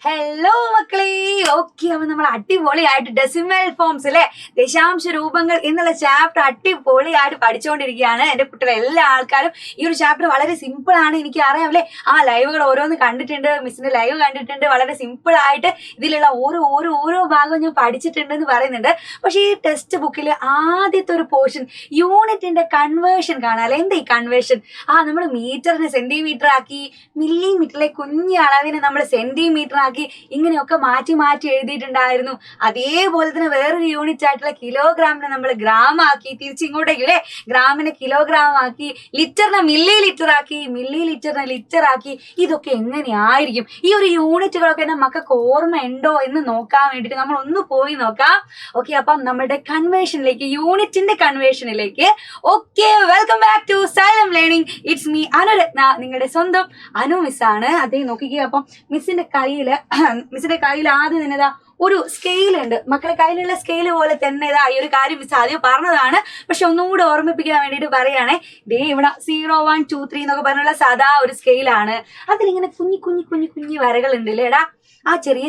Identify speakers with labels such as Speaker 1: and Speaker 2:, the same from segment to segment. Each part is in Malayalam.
Speaker 1: ഹലോ മക്കളെ. ഓക്കെ, അപ്പൊ നമ്മൾ അടിപൊളിയായിട്ട് ഡെസിമൽ ഫോംസ് അല്ലെ, ദശാംശ രൂപങ്ങൾ എന്നുള്ള ചാപ്റ്റർ അടിപൊളിയായിട്ട് പഠിച്ചുകൊണ്ടിരിക്കുകയാണ്. എന്റെ കുട്ടികളെ എല്ലാ ആൾക്കാരും ഈ ഒരു ചാപ്റ്റർ വളരെ സിമ്പിൾ ആണ്, എനിക്ക് അറിയാമല്ലേ. ആ ലൈവുകൾ ഓരോന്ന് കണ്ടിട്ടുണ്ട്, മിസ്സിന്റെ ലൈവ് കണ്ടിട്ടുണ്ട്. വളരെ സിമ്പിൾ ആയിട്ട് ഇതിലുള്ള ഓരോ ഭാഗവും ഞാൻ പഠിച്ചിട്ടുണ്ട് എന്ന് പറയുന്നുണ്ട്. പക്ഷെ ഈ ടെക്സ്റ്റ് ബുക്കിൽ ആദ്യത്തെ ഒരു പോർഷൻ യൂണിറ്റിന്റെ കൺവേർഷൻ കാണാല്ലേ. എന്താ ഈ കൺവേർഷൻ? നമ്മൾ മീറ്ററിനെ സെന്റിമീറ്റർ ആക്കി, മില്ലിമീറ്ററിലെ കുഞ്ഞു അളവിനെ നമ്മൾ സെന്റിമീറ്റർ ആക്കി, ഇങ്ങനെയൊക്കെ മാറ്റി എഴുതിയിട്ടുണ്ടായിരുന്നു. അതേപോലെ തന്നെ വേറൊരു യൂണിറ്റ് ആയിട്ടുള്ള കിലോഗ്രാമിനെ നമ്മൾ ഗ്രാം ആക്കി, തിരിച്ചിങ്ങോട്ടേക്ക് അല്ലേ, ഗ്രാമിനെ കിലോഗ്രാം ആക്കി, ലിറ്ററിനെ മില്ലി ലിറ്റർ ആക്കി, മില്ലി ലിറ്ററിനെ ലിറ്റർ ആക്കി. ഇതൊക്കെ എങ്ങനെയായിരിക്കും? ഈ ഒരു യൂണിറ്റുകളൊക്കെ മക്കൾക്ക് ഓർമ്മ ഉണ്ടോ എന്ന് നോക്കാൻ വേണ്ടിയിട്ട് നമ്മൾ ഒന്ന് പോയി നോക്കാം. ഓക്കെ, അപ്പം നമ്മുടെ കൺവേർഷനിലേക്ക്, യൂണിറ്റിന്റെ കൺവേർഷനിലേക്ക്. Okay, welcome back to Xylem learning. It's me Anuratna, നിങ്ങളുടെ സ്വന്തം അനു മിസ്സാണ്. അതേ നോക്കിക്കേ. അപ്പം മിസ്സിന്റെ കയ്യിൽ ആദ്യം തന്നെ ഒരു സ്കെയിൽ ഉണ്ട് മക്കളെ. കയ്യിലുള്ള സ്കെയിൽ പോലെ തന്നെ ഈ ഒരു കാര്യം മിസ് ആദ്യം പറഞ്ഞതാണ്, പക്ഷെ ഒന്നുകൂടെ ഓർമ്മിപ്പിക്കാൻ വേണ്ടിയിട്ട് പറയുകയാണെ. ദേ ഇവിടെ 0, 1, 2, 3 എന്നൊക്കെ പറഞ്ഞുള്ള സാധാ ഒരു സ്കെയിലാണ്. അതിലിങ്ങനെ കുഞ്ഞു വരകൾ ഉണ്ട് അല്ലേടാ. ആ ചെറിയ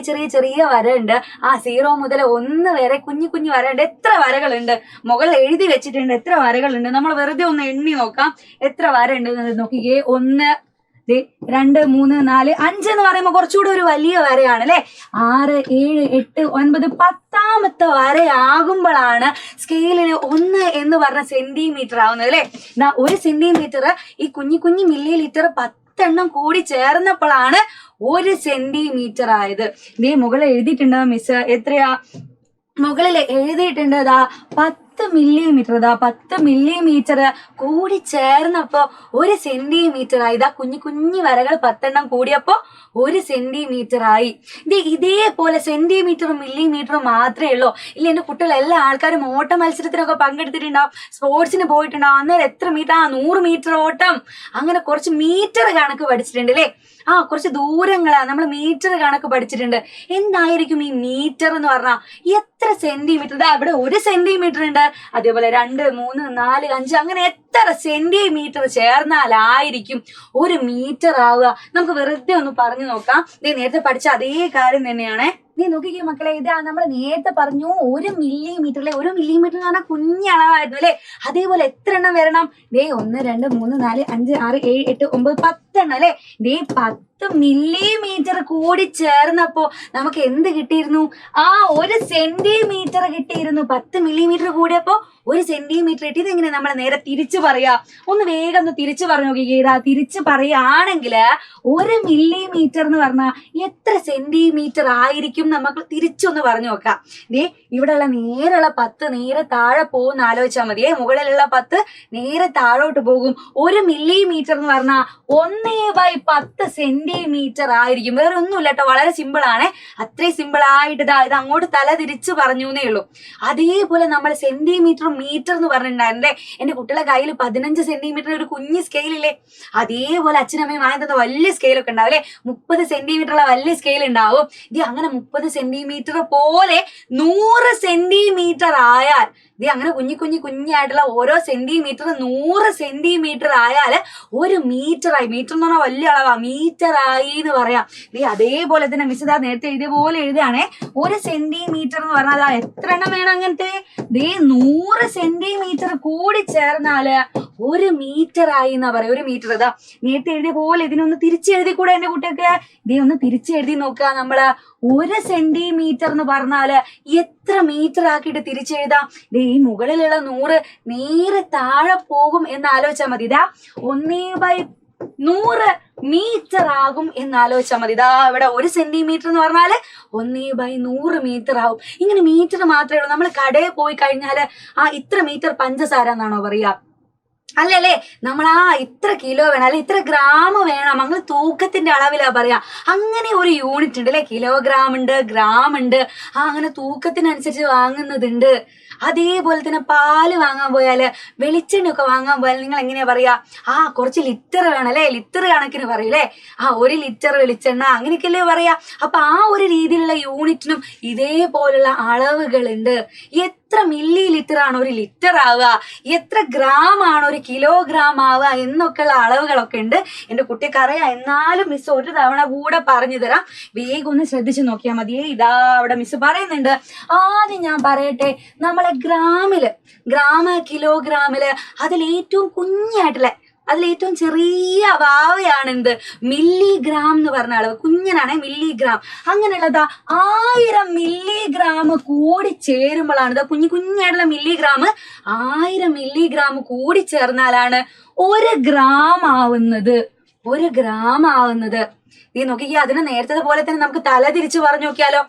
Speaker 1: വര ഉണ്ട്. 0 മുതൽ 1 വരെ കുഞ്ഞു വര ഉണ്ട്. എത്ര വരകളുണ്ട് മുകളിൽ എഴുതി വെച്ചിട്ടുണ്ട്? എത്ര വരകളുണ്ട്? നമ്മൾ വെറുതെ ഒന്ന് എണ്ണി നോക്കാം എത്ര വര ഉണ്ട്. നോക്കിക്കേ, 1, 2, 3, 4, 5 എന്ന് പറയുമ്പോൾ കുറച്ചുകൂടെ ഒരു വലിയ വരയാണ് അല്ലെ. 6, 7, 8, 9, 10ാമത്തെ വരയാകുമ്പോഴാണ് സ്കെയിലിന് 1 എന്ന് പറഞ്ഞ സെന്റിമീറ്റർ ആവുന്നത് അല്ലെ. ഒരു സെന്റിമീറ്റർ ഈ കുഞ്ഞു മില്ലി ലിറ്റർ 10 എണ്ണം കൂടി ചേർന്നപ്പോഴാണ് 1 സെന്റിമീറ്റർ ആയത്. ഇതേ മുകളിൽ എഴുതിയിട്ടുണ്ടോ മിസ്? എത്രയാ മുകളിൽ എഴുതിയിട്ടുണ്ട്? 10 മില്ലിമീറ്റർ. 10 മില്ലിമീറ്റർ കൂടി ചേർന്നപ്പോ 1 സെന്റിമീറ്റർ ആയി. കുഞ്ഞു വരകൾ 10 എണ്ണം കൂടിയപ്പോ 1 സെന്റിമീറ്റർ ആയി. ഇതേപോലെ സെന്റിമീറ്ററും മില്ലിമീറ്ററും മാത്രമേ ഉള്ളൂ. ഇല്ല, എന്റെ കുട്ടികൾ എല്ലാ ആൾക്കാരും ഓട്ട മത്സരത്തിനൊക്കെ പങ്കെടുത്തിട്ടുണ്ടാവും, സ്പോർട്സിന് പോയിട്ടുണ്ടാവും. അന്നേരം എത്ര മീറ്റർ? 100 മീറ്റർ ഓട്ടം. അങ്ങനെ കുറച്ച് മീറ്റർ കണക്ക് പഠിച്ചിട്ടുണ്ട് അല്ലേ. കുറച്ച് ദൂരങ്ങളാ നമ്മൾ മീറ്റർ കണക്ക് പഠിച്ചിട്ടുണ്ട്. എന്തായിരിക്കും ഈ മീറ്റർ എന്ന് പറഞ്ഞാൽ? എത്ര സെന്റിമീറ്റർ? ഇവിടെ 1 സെന്റിമീറ്റർ ഉണ്ട്. അതേപോലെ 2, 3, 4, 5 അങ്ങനെ എത്ര സെന്റിമീറ്റർ ചേർന്നാലായിരിക്കും 1 മീറ്റർ ആവുക? നമുക്ക് വെറുതെ ഒന്ന് പറഞ്ഞു നോക്കാം. നേരത്തെ പഠിച്ച അതേ കാര്യം തന്നെയാണ്. നീ നോക്കിക്കേ മക്കളെ, നമ്മൾ നേരത്തെ പറഞ്ഞു 1 മില്ലിമീറ്ററിലെ 1 മില്ലിമീറ്റർ എന്ന് പറഞ്ഞാൽ കുഞ്ഞളവായിരുന്നു അല്ലെ. അതേപോലെ എത്ര എണ്ണം വരണം? 1, 2, 3, 4, 5, 6, 7, 8, 9, 10 എണ്ണം അല്ലെ. 10 മില്ലിമീറ്റർ കൂടി ചേർന്നപ്പോ നമുക്ക് എന്ത് കിട്ടിയിരുന്നു? 1 സെന്റിമീറ്റർ കിട്ടിയിരുന്നു. 10 മില്ലിമീറ്റർ കൂടിയപ്പോ 1 സെന്റിമീറ്റർ കിട്ടി. ഇതെങ്ങനെ നമ്മൾ നേരെ തിരിച്ചു പറയാ? ഒന്ന് വേഗം ഒന്ന് തിരിച്ചു പറഞ്ഞു നോക്കിക്കേ. തിരിച്ചു പറയുകയാണെങ്കിൽ 1 മില്ലിമീറ്റർ എന്ന് പറഞ്ഞാൽ എത്ര സെന്റിമീറ്റർ ആയിരിക്കും? നമുക്ക് തിരിച്ചൊന്ന് പറഞ്ഞു നോക്കാം. ഇവിടെയുള്ള നേരെയുള്ള 10 നേരെ താഴെ പോകുന്ന ആലോചിച്ചാൽ മതിയേ. മുകളിലുള്ള 10 നേരെ താഴോട്ട് പോകും. 1 മില്ലിമീറ്റർ എന്ന് പറഞ്ഞാൽ 1/10 സെന്റിമീറ്റർ ആയിരിക്കും. വേറെ ഒന്നുമില്ല കേട്ടോ, വളരെ സിമ്പിൾ ആണ്. അത്രയും സിമ്പിൾ ആയിട്ട് ഇത് അങ്ങോട്ട് തല തിരിച്ചു പറഞ്ഞു എന്നേ ഉള്ളൂ. അതേപോലെ നമ്മൾ സെന്റിമീറ്ററും മീറ്റർ എന്ന് പറഞ്ഞിട്ടുണ്ടായിരുന്നേ. എന്റെ കുട്ടികളെ കയ്യിൽ 15 സെന്റിമീറ്റർ ഒരു കുഞ്ഞു സ്കെയിലില്ലേ, അതേപോലെ അച്ഛനമ്മയും വാങ്ങുന്നത് വലിയ സ്കെയിലൊക്കെ ഉണ്ടാവും അല്ലെ. 30 സെന്റിമീറ്ററുള്ള വലിയ സ്കെയിൽ ഉണ്ടാവും. അങ്ങനെ 30 സെന്റിമീറ്റർ പോലെ 100 സെന്റിമീറ്റർ ആയാൽ, അങ്ങനെ കുഞ്ഞായിട്ടുള്ള ഓരോ സെന്റിമീറ്റർ 100 സെന്റിമീറ്റർ ആയാൽ 1 മീറ്റർ ആയി. മീറ്റർ എന്ന് പറഞ്ഞാൽ വലിയ അളവാ, മീറ്റർ ആയി എന്ന് പറയാം. അതേപോലെ തന്നെ മിസ് നേരത്തെ ഇതേപോലെ എഴുതുകയാണേ. 1 സെന്റിമീറ്റർ എന്ന് പറഞ്ഞാൽ എത്ര എണ്ണം വേണം അങ്ങനത്തെ? 100 സെന്റിമീറ്റർ കൂടി ചേർന്നാല് 1 മീറ്റർ ആയി എന്നാ പറയാം. 1 മീറ്റർ. നേരത്തെ എഴുതിയ പോലെ ഇതിനൊന്ന് തിരിച്ചെഴുതി കൂടെ എന്റെ കുട്ടികൾക്ക്? ഒന്ന് തിരിച്ചെഴുതി നോക്കുക. നമ്മള് 1 സെന്റിമീറ്റർ എന്ന് പറഞ്ഞാല് എത്ര മീറ്റർ ആക്കിയിട്ട് തിരിച്ചെഴുതാം? ഈ മുകളിലുള്ള 100 നേരെ താഴെ പോകും എന്ന് ആലോചിച്ചാൽ മതി. 1/100 മീറ്റർ ആകും എന്ന് ആലോചിച്ചാൽ മതി. ഇവിടെ 1 സെന്റിമീറ്റർ എന്ന് പറഞ്ഞാല് 1/100 മീറ്റർ ആവും. ഇങ്ങനെ മീറ്റർ മാത്രമേ ഉള്ളൂ. നമ്മൾ കടയിൽ പോയി കഴിഞ്ഞാല് ഇത്ര മീറ്റർ പഞ്ചസാര എന്നാണോ പറയാ? അല്ലല്ലേ. നമ്മൾ ഇത്ര കിലോ വേണം, അല്ലെ ഇത്ര ഗ്രാം വേണം, അങ്ങനെ തൂക്കത്തിന്റെ അളവിലാ പറയാ. അങ്ങനെ ഒരു യൂണിറ്റ് ഉണ്ട് അല്ലെ. കിലോഗ്രാം ഉണ്ട്, ഗ്രാം ഉണ്ട്. അങ്ങനെ തൂക്കത്തിനനുസരിച്ച് വാങ്ങുന്നതുണ്ട്. അതേപോലെ തന്നെ പാല് വാങ്ങാൻ പോയാല്, വെളിച്ചെണ്ണ ഒക്കെ വാങ്ങാൻ പോയാൽ നിങ്ങൾ എങ്ങനെയാ പറയാ? കുറച്ച് ലിറ്റർ വേണം അല്ലെ, ലിറ്റർ കണക്കിന് പറയൂലേ. 1 ലിറ്റർ വെളിച്ചെണ്ണ അങ്ങനെയൊക്കെയല്ലേ പറയാ. അപ്പൊ ഒരു രീതിയിലുള്ള യൂണിറ്റിനും ഇതേപോലുള്ള അളവുകളുണ്ട്. എത്ര മില്ലി ലിറ്റർ ആണ് ഒരു ലിറ്റർ ആവുക, എത്ര ഗ്രാം ആണ് ഒരു കിലോഗ്രാം ആവുക എന്നൊക്കെയുള്ള അളവുകളൊക്കെ ഉണ്ട്. എന്റെ കുട്ടിക്ക് അറിയാം, എന്നാലും മിസ് ഒരു തവണ കൂടെ പറഞ്ഞു തരാം. വേഗം ഒന്ന് ശ്രദ്ധിച്ചു നോക്കിയാൽ മതിയേ. ഇതാ അവിടെ മിസ് പറയുന്നുണ്ട്. ആദ്യം ഞാൻ പറയട്ടെ, നമ്മളെ കിലോഗ്രാമില് അതിലേറ്റവും കുഞ്ഞായിട്ടുള്ള, അതിലേറ്റവും ചെറിയ വാവയാണ് എന്ത്, മില്ലിഗ്രാം എന്ന് പറഞ്ഞ അളവ്. കുഞ്ഞനാണ് മില്ലിഗ്രാം. അങ്ങനെയുള്ളതാ 1000 മില്ലിഗ്രാം കൂടി ചേരുമ്പോഴാണ്, ഇതാ കുഞ്ഞായിട്ടുള്ള മില്ലിഗ്രാം 1000 മില്ലിഗ്രാം കൂടി ചേർന്നാലാണ് 1 ഗ്രാം ആവുന്നത്. നീ നോക്കിക്കേ, അതിനെ നേരത്തെ പോലെ തന്നെ നമുക്ക് തല തിരിച്ച് പറഞ്ഞു നോക്കിയാലോ.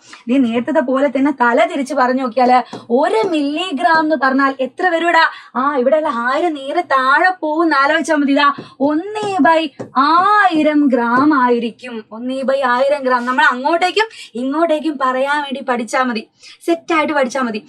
Speaker 1: 1 മില്ലിഗ്രാം എന്ന് പറഞ്ഞാൽ എത്ര വരൂടാ? ഇവിടെയുള്ള 1000 നേരെ താഴെ പോകുന്ന ആലോചിച്ചാൽ മതി. ഇതാ 1/1000 ഗ്രാം ആയിരിക്കും. 1/1000 ഗ്രാം. നമ്മൾ അങ്ങോട്ടേക്കും ഇങ്ങോട്ടേക്കും പറയാൻ വേണ്ടി പഠിച്ചാൽ മതി, സെറ്റായിട്ട് പഠിച്ചാൽ മതി.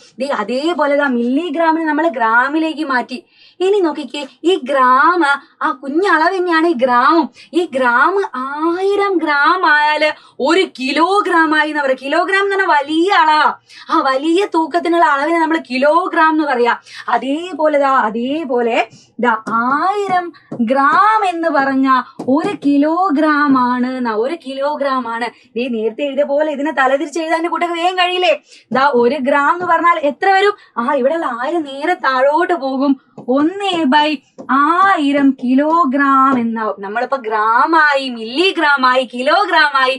Speaker 1: അതേപോലെ മില്ലിഗ്രാമിനെ നമ്മൾ ഗ്രാമിലേക്ക് മാറ്റി. ഇനി നോക്കിക്കേ, ഈ ഗ്രാം ആ കുഞ്ഞളവ് തന്നെയാണ് ഈ ഗ്രാമും. ഈ ഗ്രാം 1000 ഗ്രാം ആയാല് 1 കിലോഗ്രാം ആയി എന്ന് പറയാം. കിലോഗ്രാം എന്ന് പറഞ്ഞാൽ വലിയ അളവാ. ആ വലിയ തൂക്കത്തിനുള്ള അളവിനെ നമ്മൾ കിലോഗ്രാം എന്ന് പറയാം. അതേപോലെ 1000 ഗ്രാം എന്ന് പറഞ്ഞ 1 കിലോഗ്രാം ആണ്. 1 കിലോഗ്രാം ആണ്. നേരത്തെ എഴുതിയ പോലെ ഇതിനെ തലതിരിച്ച് എഴുതാൻ കൂട്ടൊക്കെ വേഗം കഴിയില്ലേ? 1 ഗ്രാം എന്ന് പറഞ്ഞാൽ എത്ര വരും? ഇവിടെയുള്ള 1000 നേരെ താഴോട്ട് പോകും. 1/1000 കിലോഗ്രാം എന്നാവും. നമ്മളിപ്പോ ഗ്രാമായി, മില്ലിഗ്രാമായി, കിലോഗ്രാമായി,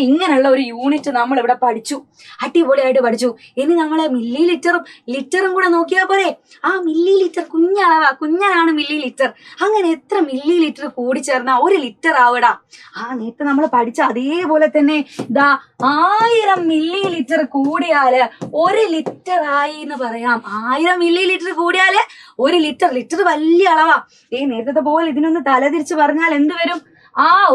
Speaker 1: ഇങ്ങനെയുള്ള ഒരു യൂണിറ്റ് നമ്മൾ ഇവിടെ പഠിച്ചു. അടിപൊളിയായിട്ട് പഠിച്ചു. ഇനി നമ്മള് മില്ലി ലിറ്ററും കൂടെ നോക്കിയാൽ പോരെ. മില്ലി ലിറ്റർ കുഞ്ഞനാണ് മില്ലി ലിറ്റർ. അങ്ങനെ എത്ര മില്ലി ലിറ്റർ കൂടി ചേർന്നാ 1 ലിറ്റർ ആവടാ? നേരത്തെ നമ്മൾ പഠിച്ച അതേപോലെ തന്നെ 1000 മില്ലി ലിറ്റർ കൂടിയാല് 1 ലിറ്റർ ആയി എന്ന് പറയാം. 1000 മില്ലി ലിറ്റർ കൂടിയാല് 1 ലിറ്റർ വലിയ അളവാ. നേരത്തെ പോലെ ഇതിനൊന്ന് തലതിരിച്ച് പറഞ്ഞാൽ എന്ത് വരും?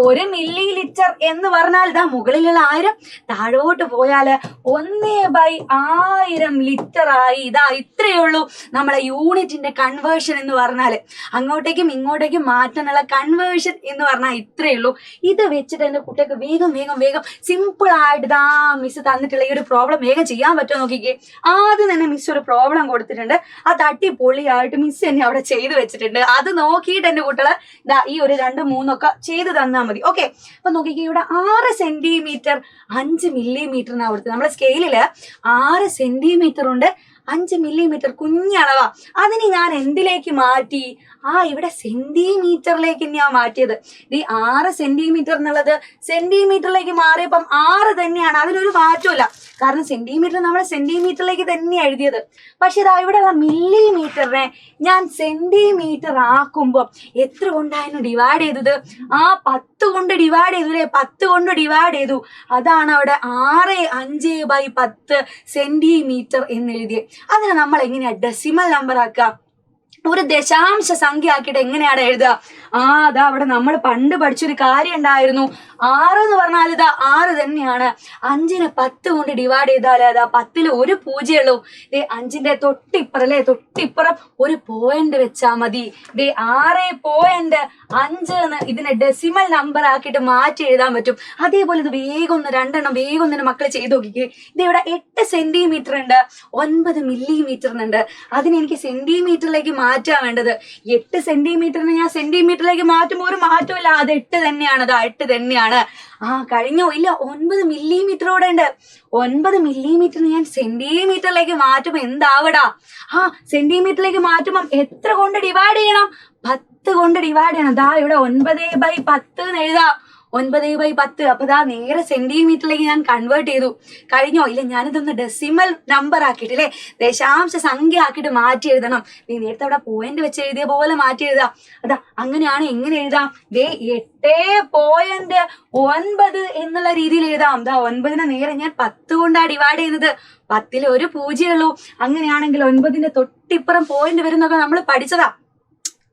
Speaker 1: 1 മില്ലി ലിറ്റർ എന്ന് പറഞ്ഞാൽ മുകളിലുള്ള 1000 താഴോട്ട് പോയാല് 1/1000 ലിറ്റർ ആയി. ഇത്രയേ ഉള്ളൂ നമ്മളെ യൂണിറ്റിന്റെ കൺവേർഷൻ എന്ന് പറഞ്ഞാല്. അങ്ങോട്ടേക്കും ഇങ്ങോട്ടേക്കും മാറ്റാനുള്ള കൺവേർഷൻ എന്ന് പറഞ്ഞാൽ ഇത്രയേ ഉള്ളൂ. ഇത് വെച്ചിട്ട് എന്റെ കുട്ടികൾക്ക് വേഗം സിമ്പിൾ ആയിട്ട് മിസ് തന്നിട്ടുള്ള ഈ ഒരു പ്രോബ്ലം വേഗം ചെയ്യാൻ പറ്റുമോ നോക്കിക്കേ. ആദ്യം തന്നെ മിസ് ഒരു പ്രോബ്ലം കൊടുത്തിട്ടുണ്ട്. അത് അടിപൊളിയായിട്ട് മിസ് തന്നെ അവിടെ ചെയ്തു വെച്ചിട്ടുണ്ട്. അത് നോക്കിയിട്ട് എന്റെ കുട്ടികളെ ഈ ഒരു 2, 3 ഒക്കെ ചെയ്ത് തന്നാ മതി. ഓക്കെ, അപ്പൊ നോക്കിക്കേ, ഇവിടെ 6 സെന്റിമീറ്റർ 5 മില്ലിമീറ്ററിനാണ് കൊടുത്തത്. നമ്മളെ സ്കെയിലില് 6 സെന്റിമീറ്റർ ഉണ്ട്, 5 മില്ലിമീറ്റർ കുഞ്ഞളവാ. അതിന് ഞാൻ എന്തിലേക്ക് മാറ്റി? ഇവിടെ സെന്റിമീറ്ററിലേക്ക് തന്നെയാ മാറ്റിയത്. 6 സെന്റിമീറ്റർ എന്നുള്ളത് സെന്റിമീറ്ററിലേക്ക് മാറിയപ്പം 6 തന്നെയാണ്, അതിനൊരു മാറ്റമില്ല. കാരണം സെന്റിമീറ്റർ നമ്മൾ സെന്റിമീറ്ററിലേക്ക് തന്നെയാണ് എഴുതിയത്. പക്ഷെ ഇവിടെ മില്ലിമീറ്ററിനെ ഞാൻ സെന്റിമീറ്റർ ആക്കുമ്പോൾ എത്ര കൊണ്ടായിരുന്നു ഡിവൈഡ് ചെയ്തത്? 10 കൊണ്ട് ഡിവൈഡ് ചെയ്തു അല്ലേ? 10 കൊണ്ട് ഡിവൈഡ് ചെയ്തു. അതാണ് അവിടെ 6/5/10 സെന്റിമീറ്റർ എന്ന് എഴുതിയത്. അതിനെ നമ്മൾ എങ്ങനെയാ ഡെസിമൽ നമ്പർ ആക്കുക? ഒരു ദശാംശ സംഖ്യ ആക്കിയിട്ട് എങ്ങനെയാണ് എഴുതുക? അവിടെ നമ്മൾ പണ്ട് പഠിച്ചൊരു കാര്യം ഉണ്ടായിരുന്നു. 6 എന്ന് പറഞ്ഞാൽ 6 തന്നെയാണ്. 5നെ 10 കൊണ്ട് ഡിവൈഡ് ചെയ്താല് 10ൽ ഒരു 0 ഉള്ളൂ. 5ന്റെ തൊട്ടിപ്പുറം ഒരു പോയിന്റ് വെച്ചാ മതി. 6.5 എന്ന് ഇതിനെ ഡെസിമൽ നമ്പർ ആക്കിയിട്ട് മാറ്റി എഴുതാൻ പറ്റും. അതേപോലെ ഇത് വേഗം ഒന്ന് മക്കളെ ചെയ്ത് നോക്കിക്കേ. ഇവിടെ 8 സെന്റിമീറ്റർ ഉണ്ട്, 9 മില്ലിമീറ്ററിനുണ്ട്. അതിനെനിക്ക് സെന്റിമീറ്ററിലേക്ക് മാറ്റാൻ വേണ്ടത്. 8 സെന്റിമീറ്ററിന് ഞാൻ സെന്റിമീറ്ററിലേക്ക് മാറ്റുമ്പോൾ ഒരു മാറ്റമില്ല, അത് 8 തന്നെയാണ്. 8 തന്നെയാണ്. കഴിഞ്ഞോ? ഇല്ല, 9 മില്ലിമീറ്റർ കൂടെ ഉണ്ട്. 9 മില്ലിമീറ്ററിന് ഞാൻ സെന്റിമീറ്ററിലേക്ക് മാറ്റുമ്പോ എന്താവടാ? സെന്റിമീറ്ററിലേക്ക് മാറ്റുമ്പം എത്ര കൊണ്ട് ഡിവൈഡ് ചെയ്യണം? 10 കൊണ്ട് ഡിവൈഡ് ചെയ്യണം. ഇവിടെ 9/10 എന്ന് എഴുതാം. 9/10. അപ്പൊ നേരെ സെന്റിമീറ്ററിലേക്ക് ഞാൻ കൺവേർട്ട് ചെയ്തു. കഴിഞ്ഞോ? ഇല്ല, ഞാനിതൊന്ന് ഡെസിമൽ നമ്പർ ആക്കിയിട്ടില്ലേ, ദശാംശ സംഖ്യ ആക്കിയിട്ട് മാറ്റി എഴുതണം. നേരത്തെ അവിടെ പോയിന്റ് വെച്ച് എഴുതിയ പോലെ മാറ്റി എഴുതാം. അങ്ങനെയാണ്. എങ്ങനെ എഴുതാം? 8.9 എന്നുള്ള രീതിയിൽ എഴുതാം. 9നെ നേരെ ഞാൻ 10 കൊണ്ടാണ് ഡിവൈഡ് ചെയ്യുന്നത്. 10ൽ ഒരു 0 ഉള്ളൂ. അങ്ങനെയാണെങ്കിൽ 9ന്റെ തൊട്ടിപ്പുറം പോയിന്റ് വരുന്നൊക്കെ നമ്മൾ പഠിച്ചതാ.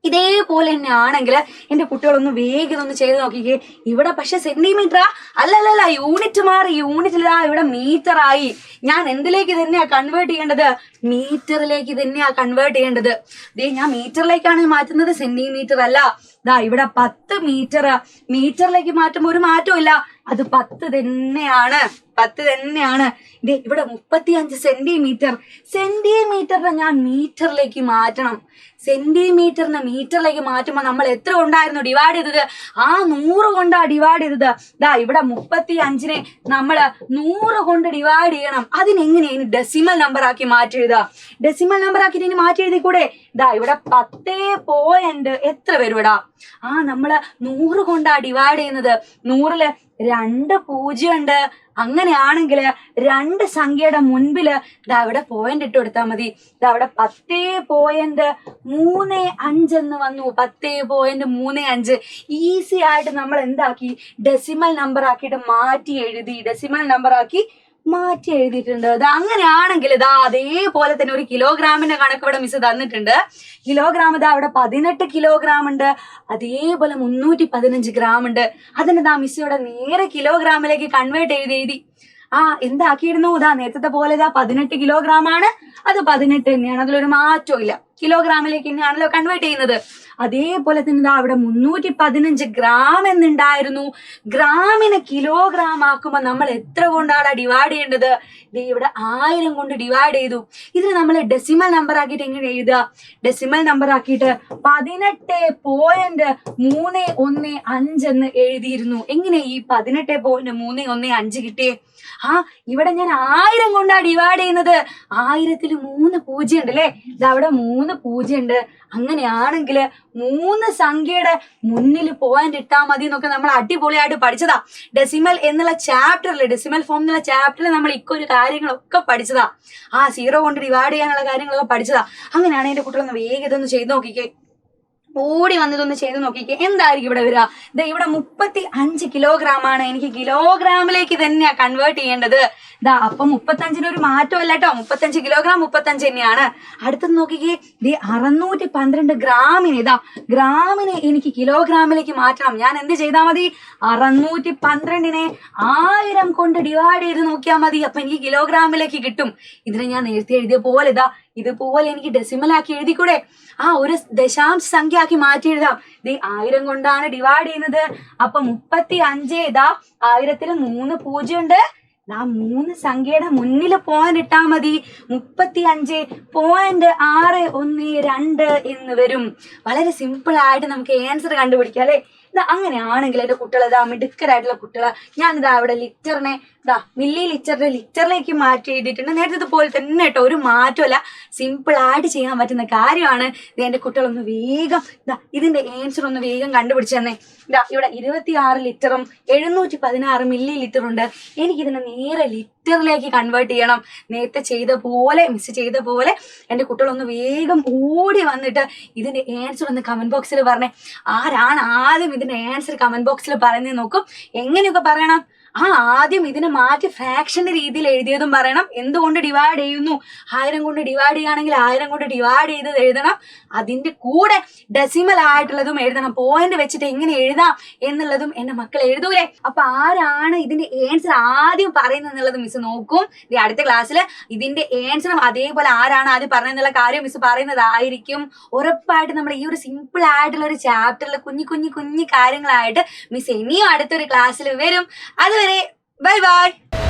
Speaker 1: ഇതേപോലെ തന്നെ ആണെങ്കിൽ എന്റെ കുട്ടികളൊന്ന് വേഗം ഒന്ന് ചെയ്ത് നോക്കിക്കേ. ഇവിടെ പക്ഷെ സെന്റിമീറ്ററാ? അല്ലല്ല, യൂണിറ്റ് മാറി. യൂണിറ്റിൽ ഇവിടെ മീറ്റർ ആയി. ഞാൻ എന്തിലേക്ക് തന്നെയാ കൺവേർട്ട് ചെയ്യേണ്ടത്? മീറ്ററിലേക്ക് തന്നെയാ കൺവേർട്ട് ചെയ്യേണ്ടത്. ഞാൻ മീറ്ററിലേക്കാണ് മാറ്റുന്നത്, സെന്റിമീറ്റർ അല്ല. ഇവിടെ 10 മീറ്ററിലേക്ക് മാറ്റുമ്പോൾ ഒരു മാറ്റവും ഇല്ല, അത് 10 തന്നെയാണ്. 10 തന്നെയാണ്. ഇവിടെ 35 സെന്റിമീറ്റർ. സെന്റിമീറ്ററിനെ ഞാൻ മീറ്ററിലേക്ക് മാറ്റണം. സെന്റിമീറ്ററിനെ മീറ്ററിലേക്ക് മാറ്റുമ്പോൾ നമ്മൾ എത്ര കൊണ്ടായിരുന്നു ഡിവൈഡ് ചെയ്തത്? 100 കൊണ്ടാ ഡിവൈഡ് ചെയ്തത്. ഇവിടെ 35നെ നമ്മൾ 100 കൊണ്ട് ഡിവൈഡ് ചെയ്യണം. അതിനെങ്ങനെയാണ് ഡെസിമൽ നമ്പർ ആക്കി മാറ്റി എഴുതുക? ഡെസിമൽ നമ്പർ ആക്കിയിട്ട് ഇനി മാറ്റി എഴുതി കൂടെ? ഇവിടെ 10 എത്ര വരും ഇടാ? നമ്മള് 100 കൊണ്ടാ ഡിവൈഡ് ചെയ്യുന്നത്. 100ല് 2 0 ഉണ്ട്. അങ്ങനെയാണെങ്കിൽ 2 സംഖ്യയുടെ മുൻപില് ഇവിടെ പോയിന്റ് ഇട്ട് കൊടുത്താൽ മതി. ഇവിടെ 10.35 എന്ന് വന്നു. 10.35 ഈസി ആയിട്ട് നമ്മൾ എന്താക്കി? ഡെസിമൽ നമ്പർ ആക്കിയിട്ട് മാറ്റി എഴുതി. ഡെസിമൽ നമ്പർ ആക്കി മാറ്റി എഴുതിയിട്ടുണ്ട്. അങ്ങനെയാണെങ്കിൽ അതേപോലെ തന്നെ ഒരു കിലോഗ്രാമിന്റെ കണക്ക് ഇവിടെ മിസ് തന്നിട്ടുണ്ട്. കിലോഗ്രാം അവിടെ 18 കിലോഗ്രാം ഉണ്ട്. അതേപോലെ 315 ഗ്രാം ഉണ്ട്. അതിന് മിസ് ഇവിടെ നേരെ കിലോഗ്രാമിലേക്ക് കൺവേർട്ട് എഴുതി. എന്താക്കിയിരുന്നു? നേരത്തെ പോലെ 18 കിലോഗ്രാം ആണ്. അത് 18 തന്നെയാണ്. അതിലൊരു മാറ്റവും ഇല്ല. കിലോഗ്രാമിലേക്ക് തന്നെയാണല്ലോ കൺവേർട്ട് ചെയ്യുന്നത്. അതേപോലെ തന്നെ അവിടെ 315 ഗ്രാം എന്നുണ്ടായിരുന്നു. ഗ്രാമിനെ കിലോഗ്രാം ആക്കുമ്പോൾ നമ്മൾ എത്ര കൊണ്ടാണ് ഡിവൈഡ് ചെയ്യേണ്ടത്? ഇവിടെ 1000 കൊണ്ട് ഡിവൈഡ് ചെയ്തു. ഇതിന് നമ്മൾ ഡെസിമൽ നമ്പർ ആക്കിയിട്ട് എങ്ങനെ എഴുതുക? ഡെസിമൽ നമ്പർ ആക്കിയിട്ട് 18.315 എന്ന് എഴുതിയിരുന്നു. എങ്ങനെ ഈ 18.315 കിട്ടിയേ? ഇവിടെ ഞാൻ 1000 കൊണ്ടാ ഡിവൈഡ് ചെയ്യുന്നത്. 1000-ൽ 3 0 ഉണ്ട് അല്ലേ? അവിടെ 3 0 ഉണ്ട്. അങ്ങനെയാണെങ്കിൽ 3 സംഖ്യയുടെ മുന്നിൽ പോയിന്റ് ഇട്ടാൽ മതി എന്നൊക്കെ നമ്മൾ അടിപൊളിയായിട്ട് പഠിച്ചതാ. ഡെസിമൽ എന്നുള്ള ചാപ്റ്ററിൽ, ഡെസിമൽ ഫോം എന്നുള്ള ചാപ്റ്ററിൽ നമ്മൾ ഇക്കൊരു കാര്യങ്ങളൊക്കെ പഠിച്ചതാ. 0 കൊണ്ട് ഡിവൈഡ് ചെയ്യാനുള്ള കാര്യങ്ങളൊക്കെ പഠിച്ചതാ. അങ്ങനെയാണ് എന്റെ കുട്ടികളൊന്ന് വേഗം ഇതൊന്ന് ചെയ്ത് നോക്കിക്കേ. ഓടി വന്നതൊന്ന് ചെയ്ത് നോക്കിക്കേ. എന്തായിരിക്കും ഇവിടെ വരിക? ഇവിടെ 35 കിലോഗ്രാം ആണ്. എനിക്ക് കിലോഗ്രാമിലേക്ക് തന്നെയാ കൺവേർട്ട് ചെയ്യേണ്ടത്. അപ്പൊ 35-ന് ഒരു മാറ്റമല്ല കേട്ടോ. 35 കിലോഗ്രാം 35 തന്നെയാണ്. അടുത്തത് നോക്കിക്കേ. 612 ഗ്രാമിന് ഗ്രാമിനെ എനിക്ക് കിലോഗ്രാമിലേക്ക് മാറ്റണം. ഞാൻ എന്ത് ചെയ്താൽ മതി? 612-നെ 1000 കൊണ്ട് ഡിവൈഡ് ചെയ്ത് നോക്കിയാൽ മതി. അപ്പൊ എനിക്ക് കിലോഗ്രാമിലേക്ക് കിട്ടും. ഇതിനെ ഞാൻ നേരത്തെ എഴുതിയ പോലെ ഇതുപോലെ എനിക്ക് ഡെസിമൽ ആക്കി എഴുതിക്കൂടെ? ഒരു ദശാംശ സംഖ്യ ആക്കി മാറ്റി എഴുതാം. 1000 കൊണ്ടാണ് ഡിവൈഡ് ചെയ്യുന്നത്. അപ്പൊ 35 1000-ൽ 3 0 ഉണ്ട്. 3 സംഖ്യയുടെ മുന്നിൽ പോയിന്റ് ഇട്ടാ മതി. 35.612 എന്ന് വരും. വളരെ സിമ്പിൾ ആയിട്ട് നമുക്ക് ആൻസർ കണ്ടുപിടിക്കാം അല്ലെ? അങ്ങനെയാണെങ്കിൽ എന്റെ കുട്ടികൾ മിടുക്കരായിട്ടുള്ള കുട്ടികളെ ഞാനിതാ ഇവിടെ ലിറ്ററിനെ മില്ലി ലിറ്ററിനെ ലിറ്ററിലേക്ക് മാറ്റി എഴുതിയിട്ടുണ്ട്. നേരത്തെ പോലെ തന്നെ കേട്ടോ. ഒരു മാറ്റമല്ല. സിമ്പിൾ ആയിട്ട് ചെയ്യാൻ പറ്റുന്ന കാര്യമാണ്. എന്റെ കുട്ടികളൊന്ന് വേഗം ഇതിന്റെ ആൻസർ ഒന്ന് വേഗം കണ്ടുപിടിച്ചു തന്നെ. ഇവിടെ 26 ലിറ്ററും 716 മില്ലി ലിറ്റർ ഉണ്ട്. എനിക്കിതിനെ നേരെ ലിറ്ററിലേക്ക് കൺവേർട്ട് ചെയ്യണം. നേരത്തെ ചെയ്ത പോലെ മിസ് ചെയ്ത പോലെ എന്റെ കുട്ടികളൊന്ന് വേഗം ഓടി വന്നിട്ട് ഇതിന്റെ ആൻസർ ഒന്ന് കമന്റ് ബോക്സിൽ പറഞ്ഞേ. ആരാണ് ആദ്യം ഇതിന്റെ ആൻസർ കമന്റ് ബോക്സിൽ പറയുന്നത് നോക്കും. എങ്ങനെയൊക്കെ പറയണം? ആദ്യം ഇതിനെ മാറ്റി ഫ്രാക്ഷന്റെ രീതിയിൽ എഴുതിയതും പറയണം. എന്തുകൊണ്ട് ഡിവൈഡ് ചെയ്യുന്നു? 1000 കൊണ്ട് ഡിവൈഡ് ചെയ്യുകയാണെങ്കിൽ 1000 കൊണ്ട് ഡിവൈഡ് ചെയ്തത് എഴുതണം. അതിന്റെ കൂടെ ഡെസിമൽ ആയിട്ടുള്ളതും എഴുതണം. പോയിന്റ് വെച്ചിട്ട് എങ്ങനെ എഴുതാം എന്നുള്ളതും എന്റെ മക്കൾ എഴുതൂലേ? അപ്പൊ ആരാണ് ഇതിന്റെ ആൻസർ ആദ്യം പറയുന്നത് എന്നുള്ളത് മിസ് നോക്കും. അടുത്ത ക്ലാസ്സിൽ ഇതിന്റെ ആൻസറും അതേപോലെ ആരാണ് ആദ്യം പറഞ്ഞെന്നുള്ള കാര്യം മിസ് പറയുന്നതായിരിക്കും. ഉറപ്പായിട്ട് നമ്മൾ ഈ ഒരു സിമ്പിൾ ആയിട്ടുള്ള ഒരു ചാപ്റ്ററിൽ കുഞ്ഞു കാര്യങ്ങളായിട്ട് മിസ് ഇനിയും അടുത്തൊരു ക്ലാസ്സിൽ വരും. അതുവരെ ബൈ ബൈ.